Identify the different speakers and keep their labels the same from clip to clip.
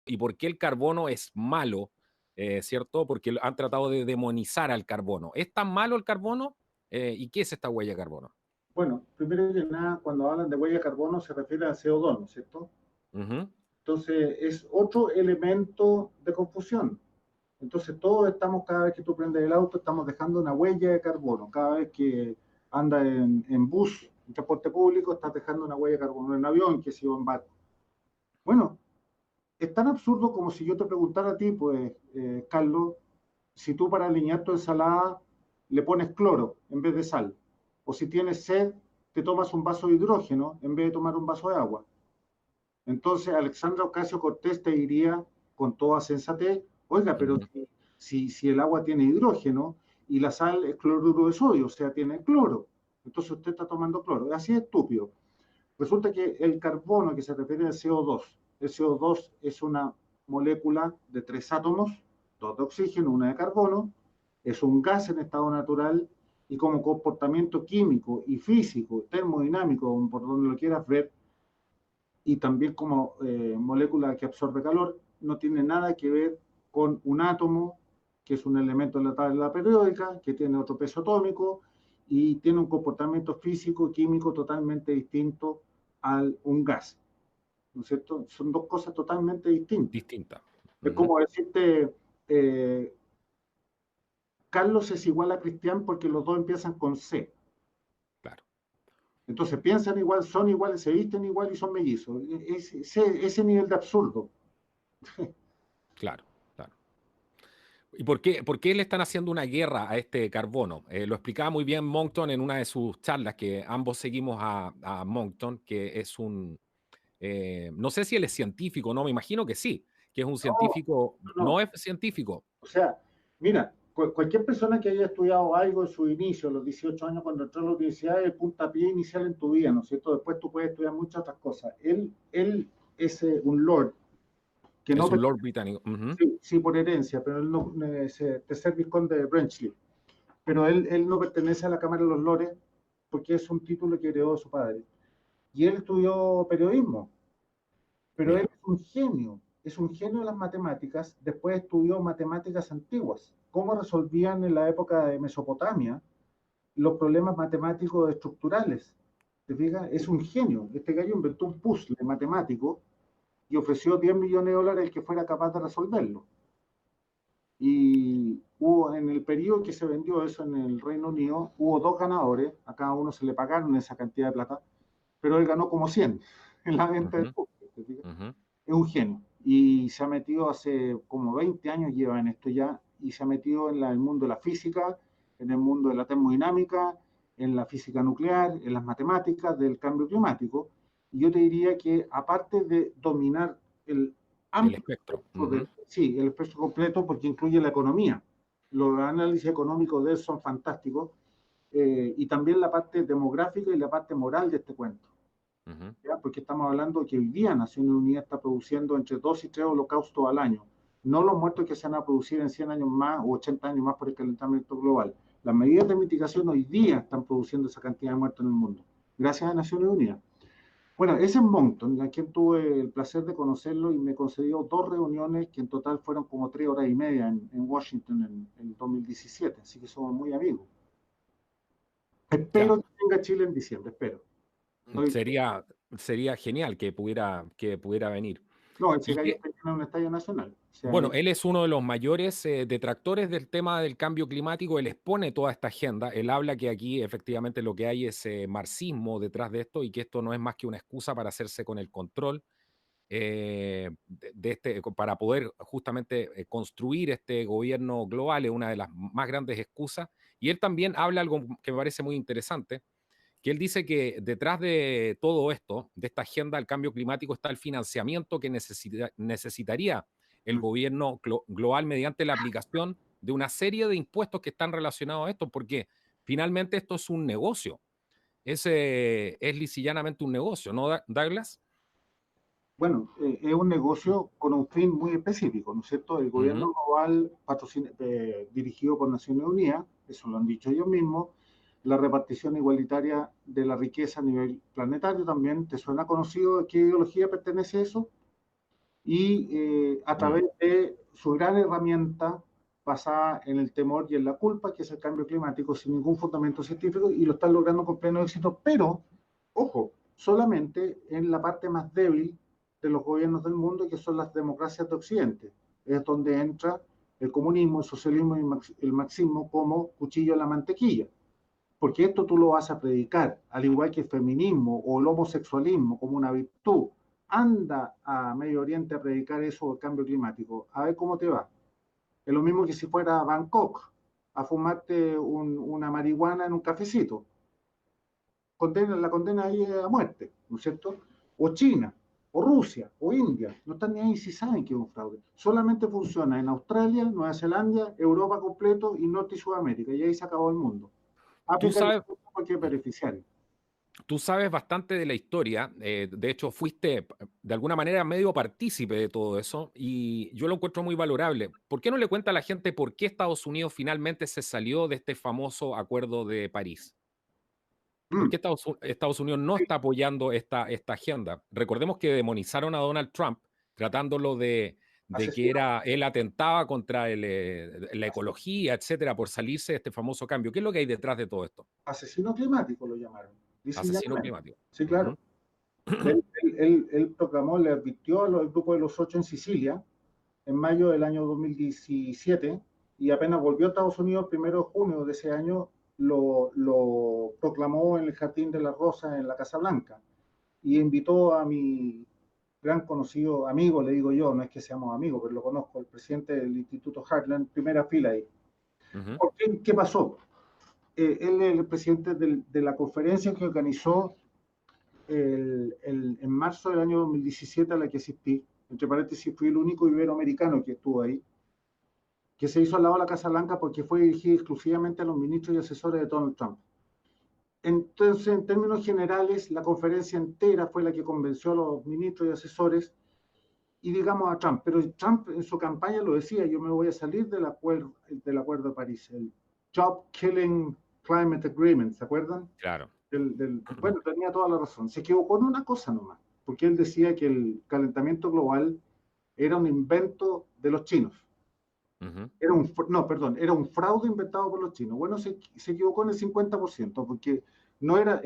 Speaker 1: y por qué el carbono es malo, ¿cierto? Porque han tratado de demonizar al carbono. ¿Es tan malo el carbono? ¿Y qué es esta huella de carbono?
Speaker 2: Bueno, primero que nada, cuando hablan de huella de carbono se refiere al CO2, ¿no es cierto?
Speaker 1: Ujú.
Speaker 2: Entonces, es otro elemento de confusión. Entonces, todos estamos, cada vez que tú prendes el auto, estamos dejando una huella de carbono. Cada vez que andas en bus, en transporte público, estás dejando una huella de carbono en avión, que si va en barco. Bueno, es tan absurdo como si yo te preguntara a ti, pues, Carlos, si tú para alinear tu ensalada le pones cloro en vez de sal, o si tienes sed, te tomas un vaso de hidrógeno en vez de tomar un vaso de agua. Entonces, Alexandra Ocasio-Cortez te diría con toda sensatez, oiga, pero
Speaker 1: Ujú.
Speaker 2: si el agua tiene hidrógeno y la sal es cloruro de sodio, o sea, tiene cloro, entonces usted está tomando cloro. Así es estúpido. Resulta que el carbono que se refiere al CO2, el CO2 es una molécula de 3 átomos, dos de oxígeno, una de carbono, es un gas en estado natural y como comportamiento químico y físico, termodinámico, por donde lo quieras ver, y también como molécula que absorbe calor, no tiene nada que ver con un átomo, que es un elemento de la tabla periódica, que tiene otro peso atómico y tiene un comportamiento físico y químico totalmente distinto a un gas, ¿no es cierto? Son dos cosas totalmente distintas.
Speaker 1: Distinta.
Speaker 2: Es
Speaker 1: Ujú.
Speaker 2: como decirte, Carlos es igual a Cristian porque los dos empiezan con C.
Speaker 1: Claro,
Speaker 2: Entonces piensan igual, son iguales, se visten igual y son mellizos. Ese nivel de absurdo.
Speaker 1: claro, claro. ¿Y por qué le están haciendo una guerra a este carbono? Lo explicaba muy bien Moncton en una de sus charlas, que ambos seguimos a Moncton, que es un, no sé si él es científico, no, me imagino que sí, que es un
Speaker 2: No,
Speaker 1: científico,
Speaker 2: no.
Speaker 1: no es científico.
Speaker 2: O sea, mira, cualquier persona que haya estudiado algo en su inicio, a los 18 años, cuando entró a la universidad, es el puntapié inicial en tu vida, ¿no es cierto? Después tú puedes estudiar muchas otras cosas. Él es un lord que no,
Speaker 1: Es un lord británico. Ujú.
Speaker 2: sí, sí, por herencia, pero él no es tercer vizconde de Brenchley, pero él no pertenece a la Cámara de los Lores porque es un título que heredó de su padre. Y él estudió periodismo, pero él
Speaker 1: Mira,
Speaker 2: es un genio de las matemáticas, después estudió matemáticas antiguas, cómo resolvían en la época de Mesopotamia los problemas matemáticos estructurales. ¿Te fijas? Es un genio. Este gallo inventó un puzzle matemático y ofreció 10 millones de dólares el que fuera capaz de resolverlo. Y hubo, en el periodo que se vendió eso en el Reino Unido, hubo dos ganadores, a cada uno se le pagaron esa cantidad de plata, pero él ganó como 100 en la venta del
Speaker 1: ujú,
Speaker 2: puzzle. ¿Te fijas?
Speaker 1: ujú.
Speaker 2: Es un genio y se ha metido hace como 20 años lleva en esto ya y se ha metido en el mundo de la física, en el mundo de la termodinámica, en la física nuclear, en las matemáticas del cambio climático. Y yo te diría que aparte de dominar el
Speaker 1: El
Speaker 2: amplio
Speaker 1: espectro.
Speaker 2: espectro
Speaker 1: Ujú.
Speaker 2: sí, el espectro completo porque incluye la economía. Los análisis económicos de él son fantásticos y también la parte demográfica y la parte moral de este cuento.
Speaker 1: Ujú.
Speaker 2: ¿Ya? Porque estamos hablando que hoy día Naciones Unidas está produciendo entre 2 y 3 holocaustos al año. No los muertos que se van a producir en 100 años más o 80 años más por el calentamiento global. Las medidas de mitigación hoy día están produciendo esa cantidad de muertos en el mundo, gracias a Naciones Unidas. Bueno, ese es Monckton, a quien tuve el placer de conocerlo y me concedió dos reuniones que en total fueron como 3 horas y media en Washington en el 2017, así que somos muy amigos.
Speaker 1: Ya.
Speaker 2: Espero que venga Chile en diciembre, espero. Estoy,
Speaker 1: Sería genial que pudiera venir.
Speaker 2: no, ese
Speaker 1: Y
Speaker 2: gallo
Speaker 1: que,
Speaker 2: está en un estadio nacional. O sea,
Speaker 1: bueno, él es uno de los mayores detractores del tema del cambio climático. Él expone toda esta agenda. Él habla que aquí efectivamente lo que hay es marxismo detrás de esto y que esto no es más que una excusa para hacerse con el control de este, para poder justamente construir este gobierno global. Es una de las más grandes excusas. Y él también habla algo que me parece muy interesante, que él dice que detrás de todo esto, de esta agenda del cambio climático, está el financiamiento que necesitaría el gobierno global mediante la aplicación de una serie de impuestos que están relacionados a esto, porque finalmente esto es un negocio, es lisillanamente un negocio, ¿no, Douglas?
Speaker 2: bueno, es un negocio con un fin muy específico, ¿no es cierto? El
Speaker 1: Ujú.
Speaker 2: gobierno global dirigido por Naciones Unidas, eso lo han dicho ellos mismos, la repartición igualitaria de la riqueza a nivel planetario también. ¿Te suena conocido a qué ideología pertenece eso? y a
Speaker 1: Mm.
Speaker 2: través de su gran herramienta basada en el temor y en la culpa, que es el cambio climático, sin ningún fundamento científico, y lo están logrando con pleno éxito, pero, ojo, solamente en la parte más débil de los gobiernos del mundo, que son las democracias de Occidente. Es donde entra el comunismo, el socialismo y el marxismo como cuchillo en la mantequilla. Porque esto tú lo vas a predicar, al igual que el feminismo o el homosexualismo como una virtud. Anda a Medio Oriente a predicar eso del cambio climático, a ver cómo te va. Es lo mismo que si fuera a Bangkok a fumarte una marihuana en un cafecito. La condena ahí a muerte, ¿no es cierto? O China, o Rusia, o India, no están ni ahí si saben que es un fraude. Solamente funciona en Australia, Nueva Zelanda, Europa completo y Norte y Sudamérica, y ahí se acabó el mundo.
Speaker 1: Tú
Speaker 2: África
Speaker 1: sabes,
Speaker 2: porque es beneficiario.
Speaker 1: tú sabes bastante de la historia, de hecho fuiste de alguna manera medio partícipe de todo eso y yo lo encuentro muy valorable. ¿Por qué no le cuenta a la gente por qué Estados Unidos finalmente se salió de este famoso Acuerdo de París? ¿Por
Speaker 2: Mm,
Speaker 1: qué Estados Unidos no
Speaker 2: sí,
Speaker 1: está apoyando esta agenda? Recordemos que demonizaron a Donald Trump tratándolo de que
Speaker 2: asesino,
Speaker 1: él atentaba contra la ecología, etcétera, por salirse de este famoso cambio. ¿Qué es lo que hay detrás de todo esto?
Speaker 2: asesino climático lo llamaron. Dicen
Speaker 1: Asesino
Speaker 2: llanamente.
Speaker 1: climático.
Speaker 2: Sí, claro.
Speaker 1: Ujú,
Speaker 2: Él proclamó, le advirtió al grupo de los ocho en Sicilia en mayo del año 2017 y apenas volvió a Estados Unidos, el 1 de junio de ese año, lo proclamó en el Jardín de la Rosa en la Casa Blanca y invitó a mi gran conocido amigo, le digo yo, no es que seamos amigos, pero lo conozco, el presidente del Instituto Heartland, primera fila ahí.
Speaker 1: ujú,
Speaker 2: ¿Por qué? ¿Qué pasó? Él es el presidente de la conferencia que organizó en marzo del año 2017 a la que asistí. Entre paréntesis, fui el único iberoamericano que estuvo ahí, que se hizo al lado de la Casa Blanca porque fue dirigida exclusivamente a los ministros y asesores de Donald Trump. Entonces, en términos generales, la conferencia entera fue la que convenció a los ministros y asesores y digamos a Trump. Pero Trump en su campaña lo decía, yo me voy a salir del acuerdo de París, el Job Killing Climate Agreement, ¿se acuerdan?
Speaker 1: claro.
Speaker 2: Bueno, tenía toda la razón. Se equivocó en una cosa nomás, porque él decía que el calentamiento global era un invento de los chinos.
Speaker 1: Ujú,
Speaker 2: No, perdón, era un fraude inventado por los chinos. Bueno, se equivocó en el 50%, porque no era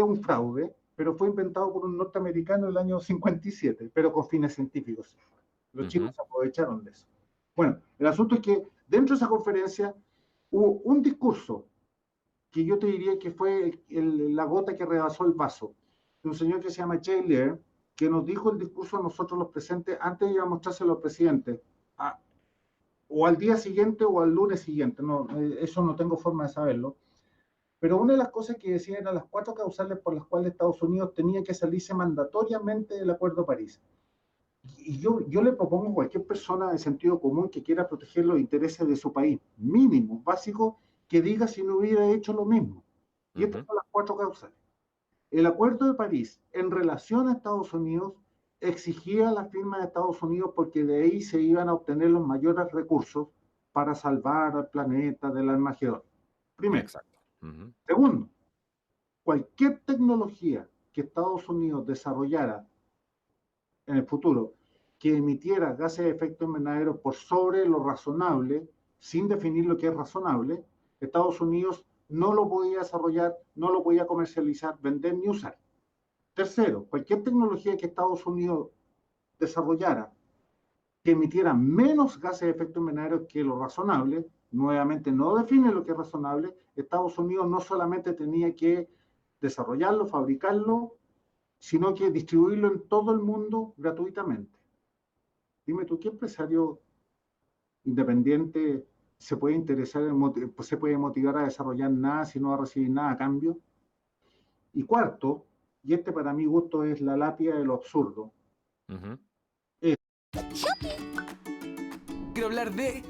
Speaker 2: un fraude, pero fue inventado por un norteamericano en el año 57, pero con fines científicos. Los chinos
Speaker 1: ujú,
Speaker 2: se aprovecharon de eso. Bueno, el asunto es que dentro de esa conferencia hubo un discurso que yo te diría que fue la gota que rebasó el vaso, de un señor que se llama Jay Lear, que nos dijo el discurso a nosotros los presentes antes de ir a mostrárselo al presidente, o al día siguiente o al lunes siguiente, no, eso no tengo forma de saberlo, pero una de las cosas que decía eran las cuatro causales por las cuales Estados Unidos tenía que salirse mandatoriamente del Acuerdo de París. Y yo le propongo a cualquier persona de sentido común que quiera proteger los intereses de su país, mínimo, básico, que diga si no hubiera hecho lo mismo. Y estas
Speaker 1: ujú.
Speaker 2: son las cuatro causales. El Acuerdo de París, en relación a Estados Unidos, exigía la firma de Estados Unidos porque de ahí se iban a obtener los mayores recursos para salvar al planeta del Armagedón. Primero.
Speaker 1: Exacto. Ujú,
Speaker 2: Segundo, cualquier tecnología que Estados Unidos desarrollara en el futuro que emitiera gases de efecto invernadero por sobre lo razonable, sin definir lo que es razonable, Estados Unidos no lo podía desarrollar, no lo podía comercializar, vender ni usar. Tercero, cualquier tecnología que Estados Unidos desarrollara que emitiera menos gases de efecto invernadero que lo razonable, nuevamente no define lo que es razonable, Estados Unidos no solamente tenía que desarrollarlo, fabricarlo, sino que distribuirlo en todo el mundo gratuitamente. Dime tú, ¿qué empresario independiente se puede interesar, se puede motivar a desarrollar nada si no va a recibir nada a cambio? Y cuarto, y este para mi gusto es la lápida de lo absurdo,
Speaker 1: ujú.
Speaker 2: es
Speaker 3: Quiero hablar de